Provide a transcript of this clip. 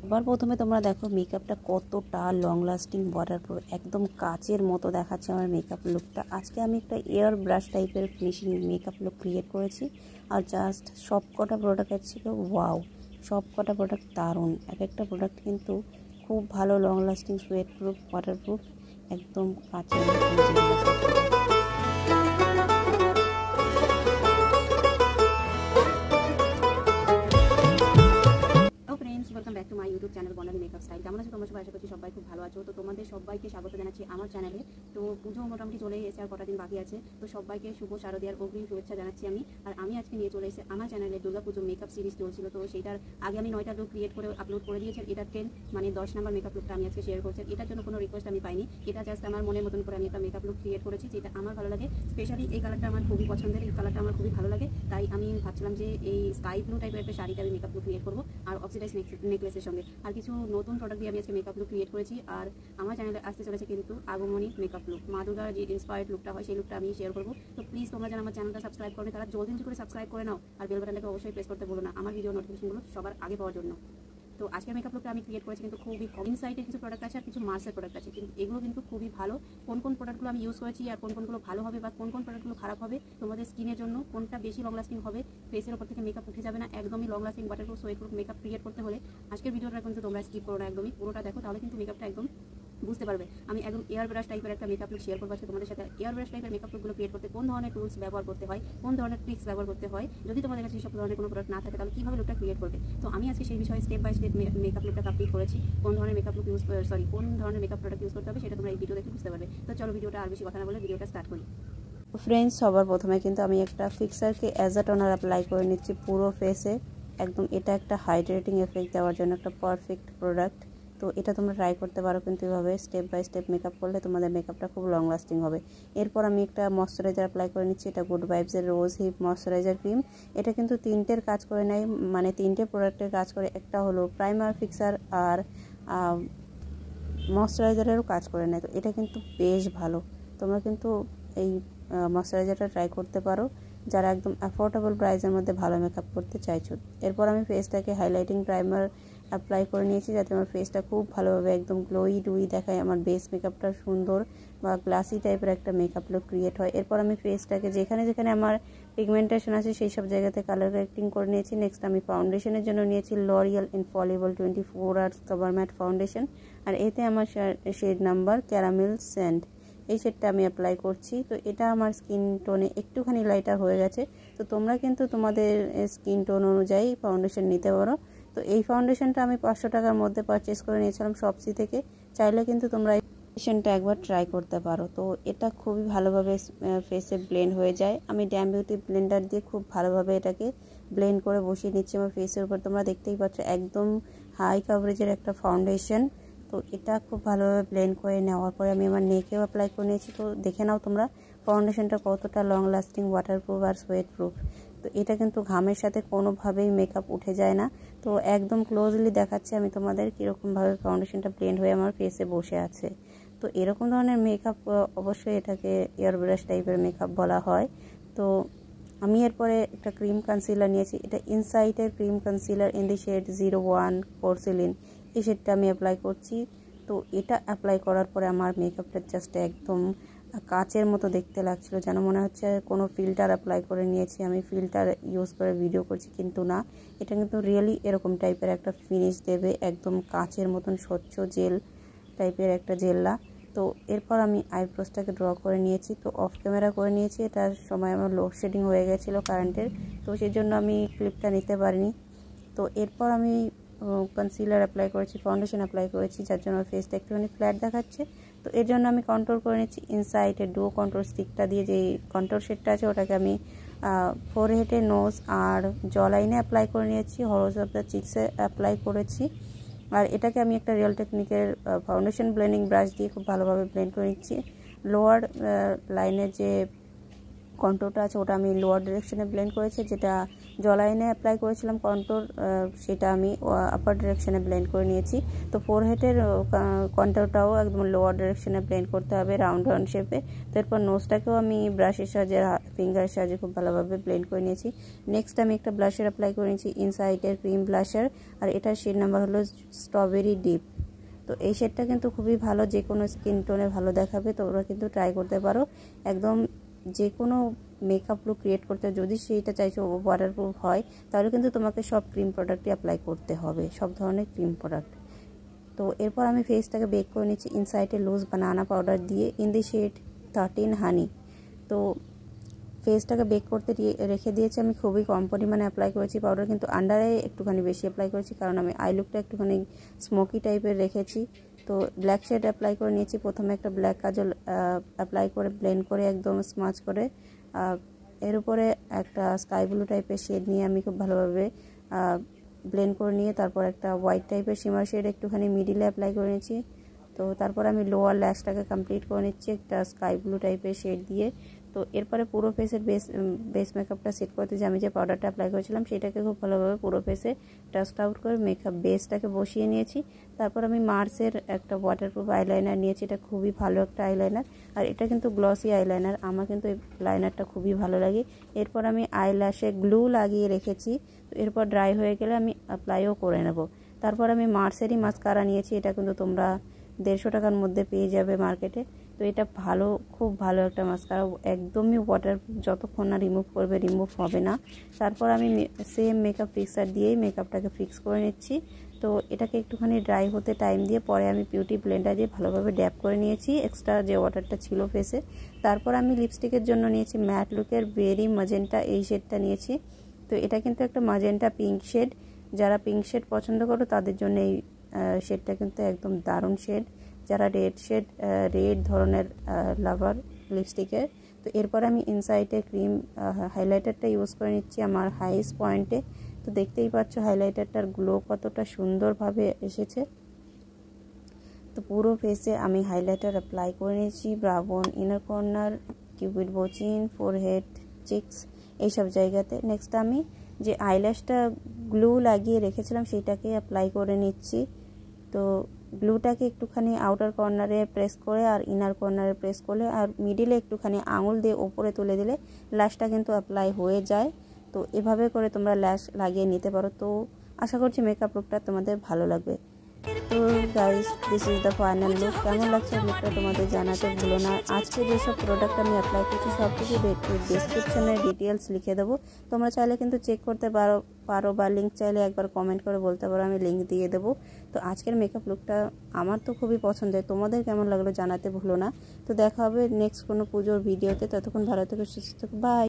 সবার প্রথমে তোমরা দেখো মেকআপটা কতটা লং লাস্টিং ওয়াটারপ্রুফ, একদম কাচের মতো দেখাচ্ছে আমার মেকআপ লুকটা। আজকে আমি একটা এয়ার ব্রাশ টাইপের ফিনিশিং মেকআপ লুক ক্রিয়েট করেছি। আর জাস্ট সব কটা প্রোডাক্ট ছিল ওয়াও, সব কটা প্রোডাক্ট দারুণ। এক একটা প্রোডাক্ট কিন্তু খুব ভালো long lasting, sweat proof, waterproof, একদম কাচের মতো। Welcome back to my YouTube channel Banani makeup style. কেমন আছো তোমরা সবাই? আশা করছি সবাই খুব ভালো আছো। তো তোমাদের সবাইকে স্বাগত জানাচ্ছি আমার চ্যানেলে। তো পুজো মোটামুটি চলে এসেছে, আর কটা দিন বাকি আছে। তো সবাইকে শুভ শারদীয়ার অগ্রিম শুভেচ্ছা জানাচ্ছি আমি। আর আমি আজকে নিয়ে চলে এসেছি আমার চ্যানেলে দুর্গা পুজো মেকআপ সিরিজ চলছিল। তো সেটার আগে আমি 9টা লুক ক্রিয়েট করে আপলোড করে দিয়েছি। এটা 10 মানে 10 নম্বর মেকআপ লুকটা আমি আজকে শেয়ার করছি। এটার জন্য কোনো রিকোয়েস্ট আমি পাইনি, এটা জাস্ট আমার মনের মতন করে আমি একটা মেকআপ লুক ক্রিয়েট করেছি, যেটা আমার ভালো লাগে। স্পেশালি এই কালারটা আমার খুবই পছন্দের, এই কালারটা আমার খুবই ভালো লাগে। তাই আমি ভাবছিলাম যে এই স্কাই ব্লু টাইপের একটা শাড়িতে আমি মেকআপ লুক ক্রিয়েট করবো, আর অক্সিডাইজ নেকলেসের সঙ্গে আর কিছু নতুন প্রোডাক্ট দিয়ে আমি আজকে মেকআপ লুক ক্রিয়েট করেছি। আর আমার চ্যানেলে আসতে চলেছে কিন্তু আগমনী মেকআপ লুক, মা দুর্গার যে ইন্সপায়ার্ড লুকটা হয় সেই লুকটা আমি শেয়ার করবো। তো প্লিজ তোমরা যারা আমার চ্যানেলটা সাবস্ক্রাইব করবে তারা জলদি করে সাবস্ক্রাইব করে নাও, আর বেল বাটনটাকে অবশ্যই প্রেস করতে বলো না আমার ভিডিও নোটিফিকেশনগুলো সবার আগে পাওয়ার জন্য। তো আজকের মেকআপ লুকটা আমি ক্রিয়েট করেছি কিন্তু খুবই কম। ইনসাইটের কিছু প্রোডাক্ট আছে আর কিছু মার্সের প্রোডাক্ট আছে, কিন্তু এগুলো কিন্তু খুবই ভালো। কোন কোন প্রোডাক্টগুলো আমি ইউজ করেছি আর কোন কোনগুলো ভালো হবে বা কোন কোন প্রোডাক্টগুলো খারাপ হবে তোমাদের স্কিনের জন্য, কোনটা বেশি লং লাস্টিং হবে, ফেসের উপর থেকে মেকআপ উঠে যাবে না, একদমই long lasting waterproof sweatproof makeup create করতে হলে আজকের ভিডিওটা কিন্তু তোমরা স্কিপ করো না, একদমই পুরোটা দেখো, তাহলে কিন্তু মেকআপটা একদম বুঝতে পারবে। আমি একদম এয়ার ব্রাশ টাইপের একটা মেকআপ লুক শেয়ার করবো আজকে তোমাদের সাথে। এয়ার ব্রাশ টাইপের মেকআপ লুকগুলো ক্রিয়েট করতে কোন ধরনের টুলস ব্যবহার করতে হয়, কোন ধরনের ট্রিক্স ব্যবহার করতে হয়, যদি তোমাদের কাছে সব ধরনের কোনো প্রোডাক্ট না থাকে তাহলে কীভাবে লুকটা ক্রিয়েট করবে। তো আমি আজকে সেই বিষয়ে স্টেপ বাই স্টেপ মেকআপ লুকটা কমপ্লিট করেছি। কোন ধরনের মেকআপ লুক কোন ধরনের মেকআপ প্রোডাক্ট ইউজ করতে হবে সেটা তোমরা এই ভিডিও দেখে বুঝতে পারবে। তো চলো ভিডিওটা আর বেশি কথা না বলে ভিডিওটা স্টার্ট করি। ফ্রেন্ডস, সবার প্রথমে কিন্তু আমি একটা ফিক্সারকে অ্যাজ আ টোনার অ্যাপ্লাই করে নিচ্ছি পুরো ফেসে একদম। এটা একটা হাইড্রেটিং এফেক্ট দেওয়ার জন্য একটা পারফেক্ট প্রোডাক্ট। তো এটা তোমরা ট্রাই করতে পারো, কিন্তু এভাবে স্টেপ বাই স্টেপ মেকআপ করলে তোমাদের মেকআপটা খুব লং লাস্টিং হবে। এরপর আমি একটা ময়শ্চারাইজার অ্যাপ্লাই করে নিচ্ছি। এটা গুড ভাইবসের রোজ হিপ ময়শ্চারাইজার ক্রিম। এটা কিন্তু তিনটের কাজ করে নেয়, মানে তিনটে প্রোডাক্টের কাজ করে। একটা হলো প্রাইমার, ফিক্সার আর ময়শ্চারাইজারেরও কাজ করে নেয়। তো এটা কিন্তু বেশ ভালো, তোমরা কিন্তু এই ময়শ্চারাইজারটা ট্রাই করতে পারো যারা একদম অ্যাফোর্ডেবল প্রাইসের মধ্যে ভালো মেকআপ করতে চাইছো। এরপর আমি ফেসটাকে হাইলাইটিং প্রাইমার অ্যাপ্লাই করে নিয়েছি, যাতে আমার ফেসটা খুব ভালোভাবে একদম গ্লোই ডুই দেখায়, আমার বেস মেকআপটা সুন্দর বা গ্লাসি টাইপের একটা মেকআপ লুক ক্রিয়েট হয়। এরপর আমি ফেসটাকে যেখানে যেখানে আমার পিগমেন্টেশন আছে সেই সব জায়গাতে কালার কারেক্টিং করে নিয়েছি। নেক্সট আমি ফাউন্ডেশনের জন্য নিয়েছি L'Oreal infallible 24 hours cover matte foundation, আর এতে আমার শেড নাম্বার ক্যারামেল স্যান্ড, এই শেডটা আমি অ্যাপ্লাই করছি। তো এটা আমার স্কিন টোনে একটুখানি লাইটার হয়ে গেছে। তো তোমরা কিন্তু তোমাদের স্কিন টোন অনুযায়ী ফাউন্ডেশন নিতে পারো। তো এই ফাউন্ডেশনটা আমি 500 টাকার মধ্যে পারচেস করে নিয়েছিলাম শপসি থেকে। চাইলে কিন্তু তোমরা এই ফাউন্ডেশনটা একবার ট্রাই করতে পারো। তো এটা খুবই ভালোভাবে ফেসে ব্লেন্ড হয়ে যায়। আমি ড্যাম বিউটি ব্লেন্ডার দিয়ে খুব ভালোভাবে এটাকে ব্লেন্ড করে বসিয়ে নিচ্ছি আমার ফেসের উপর। তোমরা দেখতেই পাচ্ছ একদম হাই কাভারেজের একটা ফাউন্ডেশন। তো এটা খুব ভালোভাবে ব্লেন্ড করে নেওয়ার পরে আমি আমার নেকেও অ্যাপ্লাই করে নিয়েছি। তো দেখে নাও তোমরা ফাউন্ডেশনটা কতটা লং লাস্টিং, ওয়াটারপ্রুফ আর সোয়েট প্রুফ। তো এটা কিন্তু ঘামের সাথে কোনোভাবেই মেকআপ উঠে যায় না। তো একদম ক্লোজলি দেখাচ্ছি আমি তোমাদের কীরকমভাবে ফাউন্ডেশনটা ব্লেন্ড হয়ে আমার ফেসে বসে আছে। তো এরকম ধরনের মেকআপ অবশ্যই এটাকে এয়ার ব্রাশ টাইপের মেকআপ বলা হয়। তো আমি এরপরে একটা ক্রিম কনসিলার নিয়েছি। এটা ইনসাইটের cream concealer in the shade 01 porcelain, এই শেডটা আমি অ্যাপ্লাই করছি। তো এটা অ্যাপ্লাই করার পরে আমার মেকআপটা জাস্ট একদম কাচের মতো দেখতে লাগছিল, যেন মনে হচ্ছে কোনো ফিল্টার অ্যাপ্লাই করে নিয়েছি, আমি ফিল্টার ইউজ করে ভিডিও করছি, কিন্তু না, এটা কিন্তু রিয়েলি এরকম টাইপের একটা ফিনিশ দেবে, একদম কাচের মতন স্বচ্ছ জেল টাইপের একটা জেল্লা। তো এরপর আমি আইব্রোসটাকে ড্র করে নিয়েছি। তো অফ ক্যামেরা করে নিয়েছি, এটার সময় আমার লোডশেডিং হয়ে গেছিলো কারেন্টের, তো সেই জন্য আমি ক্লিপটা নিতে পারিনি। তো এরপর আমি কনসিলার অ্যাপ্লাই করেছি, ফাউন্ডেশন অ্যাপ্লাই করেছি, যার জন্য আমার ফেসটা একটুখানি ফ্ল্যাট দেখাচ্ছে। তো এর জন্য আমি কন্ট্রোল করে নিচ্ছি ইনসাইডের ডুও কন্ট্রোল স্টিকটা দিয়ে, যেই কন্ট্রোল শেডটা আছে ওটাকে আমি ফোরহেডে, নোজ আর জ লাইনে অ্যাপ্লাই করে নিয়েছি, হরোজ অফ দ্য চিক্সে অ্যাপ্লাই করেছি। আর এটাকে আমি একটা রিয়েল টেকনিকের ফাউন্ডেশন ব্লেন্ডিং ব্রাশ দিয়ে খুব ভালোভাবে ব্লেন্ড করে নিচ্ছি। লোয়ার লাইনের যে কন্ট্রোরটা আছে ওটা আমি লোয়ার ডিরেকশনে ব্লেন্ড করেছি, যেটা জলাইনে অ্যাপ্লাই করেছিলাম কন্ট্রোর, সেটা আমি আপার ডিরেকশনে ব্লেন্ড করে নিয়েছি। তো ফোরহেডের কন্ট্রোরটাও একদম লোয়ার ডিরেকশনে ব্লেন্ড করতে হবে রাউন্ড রাউন্ড শেপে। তো এরপর নোজটাকেও আমি ব্রাশের সাহায্যে ফিঙ্গারের সাহায্যে খুব ভালোভাবে ব্লেন্ড করে নিয়েছি। নেক্সট আমি একটা ব্লাশার অ্যাপ্লাই করে নিয়েছি, ইনসাইটের ক্রিম ব্লাশার, আর এটার শেড নাম্বার হলো স্ট্রবেরি ডিপ। তো এই শেডটা কিন্তু খুবই ভালো, যে কোনো স্কিন টোনে ভালো দেখাবে, তোমরা কিন্তু ট্রাই করতে পারো। একদম যে কোনো মেকআপ লুক ক্রিয়েট করতে যদি সেইটা চাইছো ওয়াটারপ্রুফ হয়, তাহলে কিন্তু তোমাকে সব ক্রিম প্রোডাক্টই অ্যাপ্লাই করতে হবে, সব ধরনের ক্রিম প্রোডাক্ট। তো এরপর আমি ফেসটাকে বেক করে নিচ্ছি ইনসাইটে লুজ বানানা পাউডার দিয়ে ইন দি শেড 13 হানি। তো ফেসটাকে বেক করতে রেখে দিয়েছি, আমি খুবই কম পরিমাণে অ্যাপ্লাই করেছি পাউডার, কিন্তু আন্ডারে একটুখানি বেশি অ্যাপ্লাই করেছি, কারণ আমি আই লুকটা একটুখানি স্মোকি টাইপের রেখেছি। তো ব্ল্যাক শেড অ্যাপ্লাই করে নিয়েছি, প্রথমে একটা ব্ল্যাক কাজল অ্যাপ্লাই করে ব্লেন্ড করে একদম স্মাচ করে এর উপরে একটা স্কাই ব্লু টাইপের শেড নিয়ে আমি খুব ভালোভাবে ব্লেন্ড করে নিয়ে তারপর একটা হোয়াইট টাইপের শিমার শেড একটুখানি মিডিলে অ্যাপ্লাই করে নিয়েছি। তো তারপর আমি লোয়ার ল্যাশটাকে কমপ্লিট করে নিচ্ছি একটা স্কাই ব্লু টাইপের শেড দিয়ে। তো এরপরে পুরো ফেসের বেস মেকআপটা সেট করতে যে আমি যে পাউডারটা অ্যাপ্লাই করেছিলাম সেটাকে খুব ভালোভাবে পুরো ফেসে ডাস্ট আউট করে মেকআপ বেসটাকে বসিয়ে নিয়েছি। তারপর আমি মার্সের একটা ওয়াটারপ্রুফ আইলাইনার নিয়েছি, এটা খুবই ভালো একটা আইলাইনার, আর এটা কিন্তু গ্লসি আইলাইনার, আমার কিন্তু এই লাইনারটা খুবই ভালো লাগে। এরপর আমি আইল্যাশে গ্লু লাগিয়ে রেখেছি, তো এরপর ড্রাই হয়ে গেলে আমি অ্যাপ্লাইও করে নেব। তারপর আমি মার্সেরই মাস্কারা নিয়েছি, এটা কিন্তু তোমরা 150 টাকার মধ্যে পেয়ে যাবে মার্কেটে। তো এটা ভালো, খুব ভালো একটা মাস্কারা, একদমই ওয়াটার যতক্ষণ না রিমুভ করবে রিমুভ হবে না। তারপর আমি সেম মেকআপ ফিক্সার দিয়েই মেকআপটাকে ফিক্স করে নিচ্ছি। তো এটাকে একটুখানি ড্রাই হতে টাইম দিয়ে পরে আমি বিউটি ব্লেন্ডার দিয়ে ভালোভাবে ড্যাপ করে নিয়েছি এক্সট্রা যে ওয়াটারটা ছিল ফেসে। তারপর আমি লিপস্টিকের জন্য নিয়েছি ম্যাট লুকের বেরি ম্যাজেন্টা, এই শেডটা নিয়েছি। তো এটা কিন্তু একটা ম্যাজেন্টা পিঙ্ক শেড, যারা পিঙ্ক শেড পছন্দ করো তাদের জন্য এই শেডটা কিন্তু একদম দারুণ শেড, যারা রেড ধরনের লাভার লিপস্টিকের। তো এরপর আমি ইনসাইটে ক্রিম হাইলাইটারটা ইউজ করে নিচ্ছি আমার হাইস্ট পয়েন্টে। তো দেখতেই পাচ্ছ হাইলাইটারটার গ্লো কতটা সুন্দরভাবে এসেছে। তো পুরো ফেসে আমি হাইলাইটার অ্যাপ্লাই করে নিয়েছি, ব্রাউন, ইনার কর্নার, কিউপিড বো, চিন, ফোরহেড, চিক্স, এইসব জায়গাতে। নেক্সট আমি যে আইল্যাশটা গ্লু লাগিয়ে রেখেছিলাম সেটাকে অ্যাপ্লাই করে নিচ্ছি। তো গ্লুটাকে একটুখানি আউটার কর্নারে প্রেস করে আর ইনার কর্নারে প্রেস করলে আর মিডিলে একটুখানি আঙুল দিয়ে ওপরে তুলে দিলে ল্যাশটা কিন্তু অ্যাপ্লাই হয়ে যায়। তো এভাবে করে তোমরা ল্যাশ লাগিয়ে নিতে পারো। তো আশা করছি মেকআপ লুকটা তোমাদের ভালো লাগবে। তো guys, this is the final look. কেমন লাগছে লুকটা তোমাদের জানাতে ভুলো না। আজকে যেসব প্রোডাক্ট আমি অ্যাপ্লাই করছি সব কিছু ডিসক্রিপশনে ডিটেলস লিখে দেবো, তোমরা চাইলে কিন্তু চেক করতে পারো বা লিঙ্ক চাইলে একবার কমেন্ট করে বলতে পারো, আমি লিঙ্ক দিয়ে দেবো। তো আজকের মেকআপ লুকটা আমার তো খুবই পছন্দের, তোমাদের কেমন লাগলো জানাতে ভুলো না। তো দেখা হবে নেক্সট কোনো পুজোর ভিডিওতে, ততক্ষণ ভালো থেকো, সুস্থ থেকো, বাই।